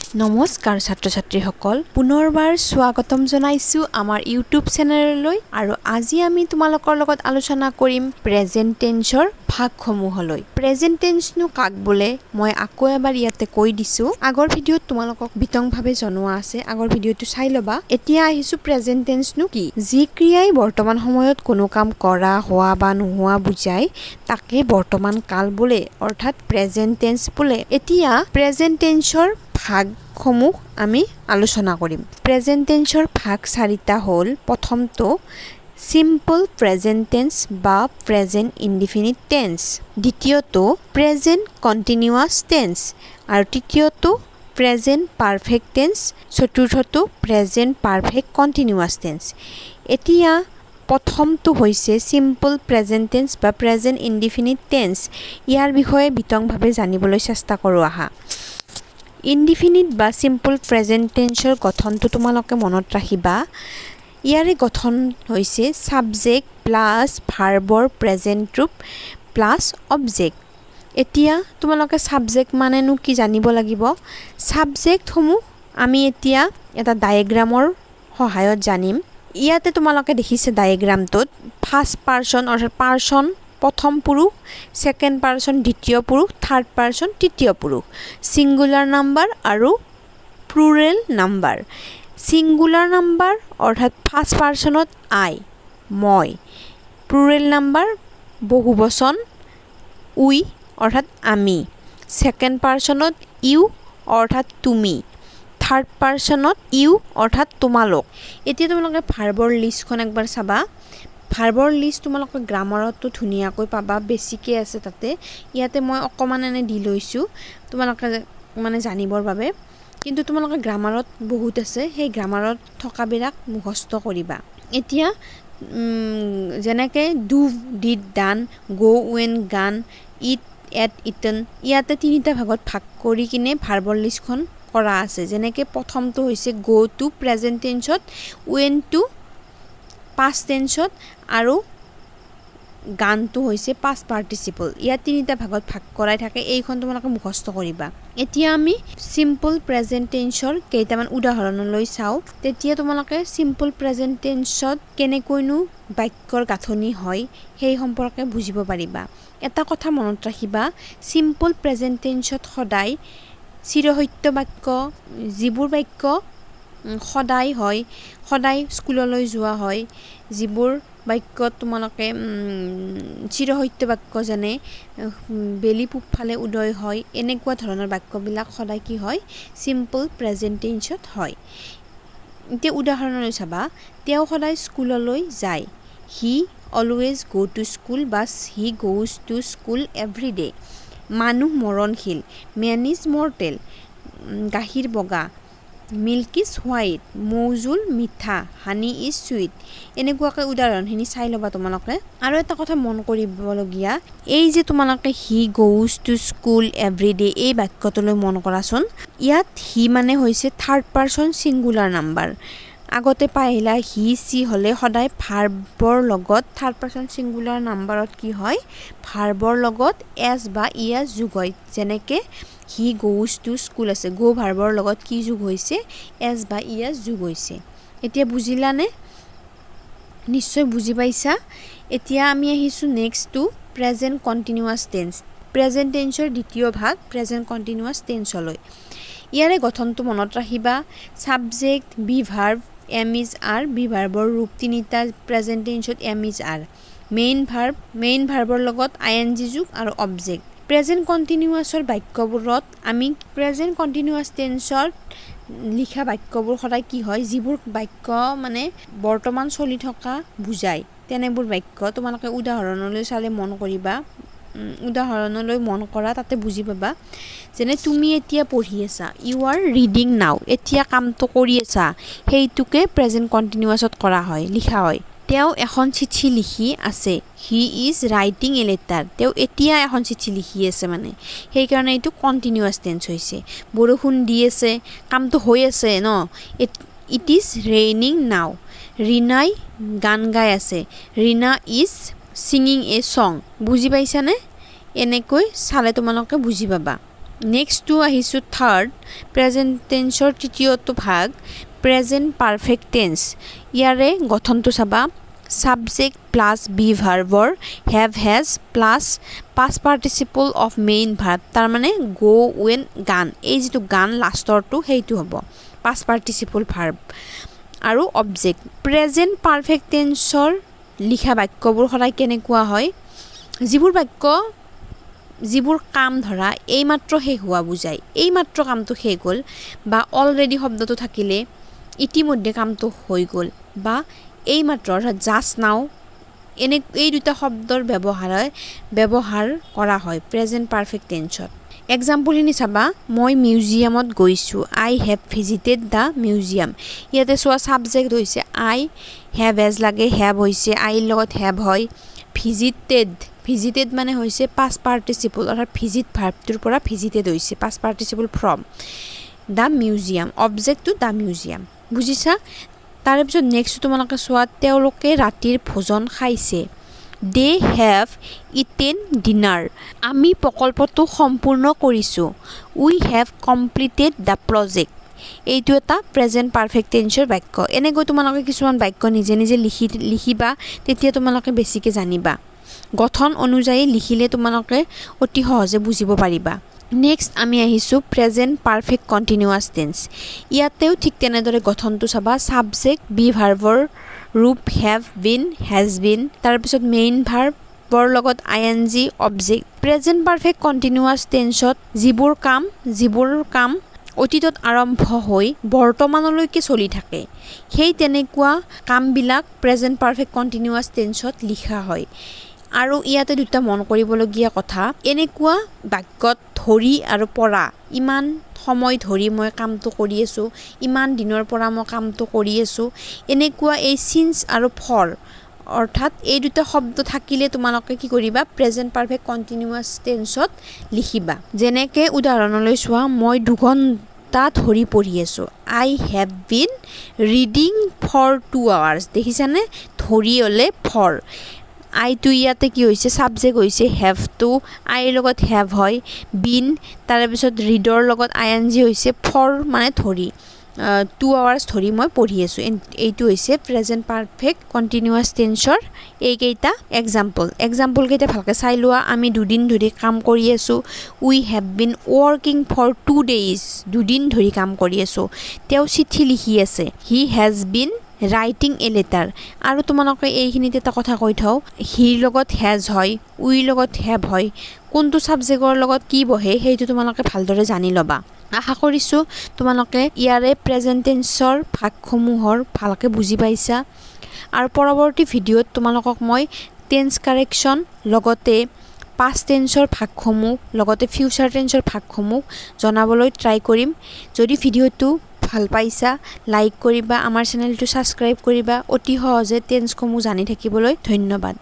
নমস্কাৰ ছাত্ৰ ছাত্ৰীসকল পুনৰবাৰ স্বাগতম জনাইছো আমাৰ ইউটিউব চেনেললৈ আৰু আজি আমি তোমালোকৰ লগত আলোচনা কৰিম প্ৰেজেন্ট টেন্সৰ ভাগসমূহলৈ প্ৰেজেন্ট টেন্সনো কাক বোলে মই আকৌ এবাৰ ইয়াতে কৈ দিছো আগৰ ভিডিঅ'ত তোমালোকক বিতংভাৱে জনোৱা আছে আগৰ ভিডিঅ'টো চাই লবা এতিয়া আহিছো প্ৰেজেন্ট টেন্সনো কি যি ক্ৰিয়াই বৰ্তমান সময়ত কোনো কাম কৰা হোৱা বা নোহোৱা বুজায় তাকে বৰ্তমান কাল বোলে অৰ্থাৎ প্ৰেজেন্ট টেন্স বোলে এতিয়া প্ৰেজেন্ট টেন্সৰ ভাগসমূহ আমি আলোচনা কৰিম প্ৰেজেন্ট টেন্সৰ ভাগ চাৰিটা হ'ল প্ৰথমটো সিম্পল প্ৰেজেন্ট টেন্স বা প্ৰেজেন্ট ইনডিফিনিট টেন্স দ্বিতীয়টো প্ৰেজেন্ট কন্টিনিউয়াছ টেন্স আৰু তৃতীয়টো প্ৰেজেন্ট পাৰফেক্ট টেন্স চতুৰ্থটো প্ৰেজেন্ট পাৰফেক্ট কন্টিনিউয়াছ টেন্স এতিয়া প্ৰথমটো হৈছে সিম্পল প্ৰেজেন্ট টেন্স বা প্ৰেজেন্ট ইনডিফিনিট টেন্স ইয়াৰ বিষয়ে বিতংভাৱে জানিবলৈ চেষ্টা কৰো আহা ইনডিফিনিট বা সিম্পল প্ৰেজেন্ট টেন্সৰ গঠনটো তোমালোকে মনত ৰাখিবা ইয়াৰে গঠন হৈছে সাবজেক্ট প্লাস ভাৰ্বৰ প্ৰেজেন্ট ৰূপ প্লাস অবজেক্ট এতিয়া তোমালোকে সাবজেক্ট মানেনো কি জানিব লাগিব সাবজেক্টসমূহ আমি এতিয়া এটা ডায়াগ্ৰামৰ সহায়ত জানিম ইয়াতে তোমালোকে দেখিছে ডায়াগ্ৰামটোত ফাৰ্স্ট পাৰসন অৰ্থাৎ পাৰসন প্ৰথম পুৰুষ সেকেন্ড পাৰসন দ্বিতীয় পুৰুষ থাৰ্ড পাৰসন তৃতীয় পুৰুষ সিঙ্গুলাৰ নাম্বাৰ আৰু প্লুৰেল নাম্বাৰ সিঙ্গুলাৰ নাম্বাৰ অৰ্থাৎ ফাৰ্স্ট পাৰসনত আই মই প্লুৰেল নাম্বাৰ বহুবচন উই অৰ্থাৎ আমি সেকেন্ড পাৰসনত ইউ অৰ্থাৎ তুমি থাৰ্ড পাৰসনত ইউ অৰ্থাৎ তোমালোক এতিয়া তোমালোকে ভাৰ্বৰ লিষ্টখন একবাৰ চাবা ভাৰ্বৰ লিষ্ট তোমালোকে গ্ৰামাৰতো ধুনীয়াকৈ পাবা বেছিকে আছে তাতে ইয়াতে মই অকমান এনে দি লৈছো তোমালোকে মানে জানিবৰ বাবে কিন্তু তোমালোকে গ্ৰামাৰত বহুত আছে সেই গ্ৰামাৰত থকা বিৰাক মুখস্থ কৰিবা এতিয়া যেনেকে do did done go when গান ইট এট ইটেন ইয়াতে তিনিটা ভাগত ভাগ কৰি কিনে ভাৰ্বৰ লিষ্টখন কৰা আছে যেনেকে প্ৰথমটো হৈছে গো টু প্ৰেজেন্ট টেন্সত ওয়েন টু past টেন্সত আৰু গানটো হৈছে past participle ইয়া তিনিটা ভাগত ভাগ কৰাই থাকে এইখন তোমালোকে মুখস্থ কৰিবা এতিয়া আমি সিম্পল প্ৰেজেন্ট টেন্সৰ কেইটামান উদাহৰণলৈ চাও তেতিয়া তোমালোকে সিম্পল প্ৰেজেন্ট টেন্সত কেনেকৈনো বাক্যৰ গাঁথনি হয় সেই সম্পৰ্কে বুজিব পাৰিবা এটা কথা মনত ৰাখিবা সিম্পল প্ৰেজেন্ট টেন্সত সদায় চিৰসত্য বাক্য যিবোৰ বাক্য সদায় হয় সদায় স্কুললৈ যোৱা হয় যিবোৰ বাক্য তোমালোকে চিৰসত্য বাক্য যেনে বেলি পূবফালে উদয় হয় এনেকুৱা ধৰণৰ বাক্যবিলাক সদায় কি হয় সিম্পল প্ৰেজেন্ট টেন্সত হয় এতিয়া উদাহৰণলৈ চাবা তেওঁ সদায় স্কুললৈ যায় he always go to school বা he goes to school every day মানুহ মৰণশীল মেন ইজ মৰ্টেল গাখীৰ বগা মিল্ক ইজ হোৱাইট মৌজুল মিঠা হানি ইজ সুইট এনেকুৱাকৈ উদাহৰণখিনি চাই ল'বা তোমালোকে আৰু এটা কথা মন কৰিবলগীয়া এই যে তোমালোকে he goes to school every day এই বাক্যটোলৈ মন কৰাচোন ইয়াত হি মানে হৈছে থাৰ্ড পাৰসন সিঙ্গুলাৰ নাম্বাৰ আগতে পাইলা হি সি হলে সদায় ভাৰ্বৰ লগত থাৰ্ড পাৰসন সিঙ্গুলাৰ নাম্বাৰত কি হয় ভাৰ্বৰ লগত এছ বা ইএছ যোগ হয় যেনেকে হি গোজ টু স্কুল আছে গো ভাৰ্বৰ লগত কি যোগ হৈছে এছ বা ইএছ যোগ হৈছে এতিয়া বুজিলানে নিশ্চয় বুজি পাইছা এতিয়া আমি আহিছো next to present continuous tense present টেন্সৰ দ্বিতীয় ভাগ প্ৰেজেন্ট কন্টিনিউয়াছ টেন্সলৈ ইয়াৰে গঠনটো মনত ৰাখিবা subject be verb am is are be ভাৰ্বৰ ৰূপ তিনিটা প্ৰেজেন্ট টেন্সত এম ইজ আৰ মেইন ভাৰ্বৰ লগত আইএনজি যোগ আৰু অবজেক্ট প্ৰেজেন্ট কন্টিনিউয়াছৰ বাক্যবোৰত আমি প্ৰেজেন্ট কন্টিনিউয়াছ টেন্সত লিখা বাক্যবোৰ সদায় কি হয় যিবোৰ বাক্য মানে বৰ্তমান চলি থকা বুজায় তেনেবোৰ বাক্য তোমালোকে উদাহৰণলৈ চালে মন কৰিবা উদাহৰণলৈ মন কৰা তাতে বুজি পাবা যেনে তুমি এতিয়া পঢ়ি আছা ইউ আৰ ৰিডিং নাও এতিয়া কামটো কৰি আছা সেইটোকে প্ৰেজেন্ট কন্টিনিউয়াছত কৰা হয় লিখা হয় তেওঁ এখন চিঠি লিখি আছে he is writing a letter তেওঁ এতিয়া এখন চিঠি লিখি আছে মানে সেইকাৰণে এইটো কন্টিনিউয়াছ টেন্স হৈছে বৰষুণ দি আছে কামটো হৈ আছে ন ইট ইজ ৰেইনিং নাও ৰীনাই গান গাই আছে Rina is singing a song বুজি পাইছানে এনেকৈ চালে তোমালোকে বুজি পাবা নেক্সট টু আহিছোঁ থাৰ্ড প্ৰেজেণ্ট টেন্সৰ তৃতীয়টো ভাগ প্ৰেজেণ্ট পাৰফেক্ট টেন্স ইয়াৰে গঠনটো চাবা subject plus be ভাৰ্বৰ have has plus past participle of main verb তাৰ মানে go when গান এই যিটো গান লাষ্টৰটো সেইটো হ'ব past participle verb আৰু object present perfect tenseৰ লিখা বাক্যবোৰ সদায় কেনেকুৱা হয় যিবোৰ কাম ধৰা এইমাত্ৰ শেষ হোৱা বুজায় এইমাত্ৰ কামটো শেষ হ'ল বা অলৰেডি শব্দটো থাকিলে ইতিমধ্যে কামটো হৈ গ'ল বা এইমাত্ৰ অৰ্থাৎ জাষ্ট নাও এই দুটা শব্দৰ ব্যৱহাৰ কৰা হয় প্ৰেজেণ্ট পাৰফেক্ট টেন্সত এক্সাম্পলখিনি চাবা মই মিউজিয়ামত গৈছোঁ I have visited the museum ইয়াতে চোৱা ছাবজেক্ট হৈছে আই হেভ এজ লাগে হেভ হৈছে আইৰ লগত হেভ হয় ভিজিটেড মানে হৈছে পাষ্ট পাৰ্টিচিপল অৰ্থাৎ ভিজিট ভাৰ্বটোৰ পৰা ভিজিটেড হৈছে past participle from the museum অবজেক্টটো দ্য মিউজিয়াম বুজিছা তাৰে পিছত নেক্সট তোমালোকে চোৱা তেওঁলোকে ৰাতিৰ ভোজন খাইছে দে হেভ ইটেন ডিনাৰ আমি প্ৰকল্পটো সম্পূৰ্ণ কৰিছোঁ উই হেভ কমপ্লিটেড দ্য প্ৰজেক্ট এইটো এটা প্ৰেজেণ্ট পাৰফেক্ট টেন্সৰ বাক্য এনেকৈ তোমালোকে কিছুমান বাক্য নিজে নিজে লিখিবা তেতিয়া তোমালোকে বেছিকৈ জানিবা গঠন অনুযায়ী লিখিলে তোমালোকে অতি সহজে বুজিব পাৰিবা নেক্সট আমি আহিছোঁ প্ৰেজেণ্ট পাৰফেক্ট কণ্টিনিউৱাছ টেন্স ইয়াতেও ঠিক তেনেদৰে গঠনটো চাবা ছাবজেক্ট বি ভাৰ্বৰ ৰূপ হেভ বিন হেজ বিন তাৰপিছত মেইন ভাৰ্বৰ লগত ING object present perfect continuous টেন্সত যিবোৰ কাম অতীতত আৰম্ভ হৈ বৰ্তমানলৈকে চলি থাকে সেই তেনেকুৱা কামবিলাক প্ৰেজেণ্ট পাৰফেক্ট কণ্টিনিউৱাছ টেন্সত লিখা হয় আৰু ইয়াতে দুটা মন কৰিবলগীয়া কথা এনেকুৱা বাক্যত ধৰি আৰু পৰা ইমান সময় ধৰি মই কামটো কৰি আছোঁ ইমান দিনৰ পৰা মই কামটো কৰি আছোঁ এনেকুৱা এই চিন্স আৰু ফৰ অৰ্থাৎ এই দুটা শব্দ থাকিলে তোমালোকে কি কৰিবা প্ৰেজেণ্ট পাৰফেক্ট কণ্টিনিউৱাছ টেন্সত লিখিবা যেনেকৈ উদাহৰণলৈ চোৱা মই 2 ঘণ্টা ধৰি পঢ়ি আছোঁ I have been reading for 2 hours দেখিছানে ধৰি হ'লে ফৰ আইটো ইয়াতে কি হৈছে ছাবজেক্ট হৈছে হেভটো আইৰ লগত হেভ হয় বিন তাৰপিছত ৰিডৰ লগত ING হৈছে ফৰ মানে ধৰি 2 hours ধৰি মই পঢ়ি আছোঁ এইটো হৈছে প্ৰেজেণ্ট পাৰফেক্ট কণ্টিনিউৱাছ টেন্সৰ এইকেইটা এক্সাম্পলকেইটা ভালকৈ চাই লোৱা আমি 2 দিন ধৰি কাম কৰি আছোঁ we have been working for 2 days 2 দিন ধৰি কাম কৰি আছোঁ তেওঁ চিঠি লিখি আছে he has been writing a letter আৰু তোমালোকে এইখিনিতে এটা কথা কৈ থওঁ হিৰ লগত হেজ হয় উইৰ লগত হেভ হয় কোনটো ছাবজেক্টৰ লগত কি বহে সেইটো তোমালোকে ভালদৰে জানি ল'বা আশা কৰিছোঁ তোমালোকে ইয়াৰে প্ৰেজেণ্ট টেন্সৰ ভাগসমূহৰ ভালকৈ বুজি পাইছা আৰু পৰৱৰ্তী ভিডিঅ'ত তোমালোকক মই টেন্স কাৰেকশ্যন লগতে পাষ্ট টেন্সৰ ভাগসমূহ লগতে ফিউচাৰ টেন্সৰ ভাগসমূহ জনাবলৈ ট্ৰাই কৰিম যদি ভিডিঅ'টো ভাল পাইছা লাইক কৰিবা আমাৰ চেনেলটো ছাবস্ক্ৰাইব কৰিবা অতি সহজে টেন্সসমূহ জানি থাকিবলৈ ধন্যবাদ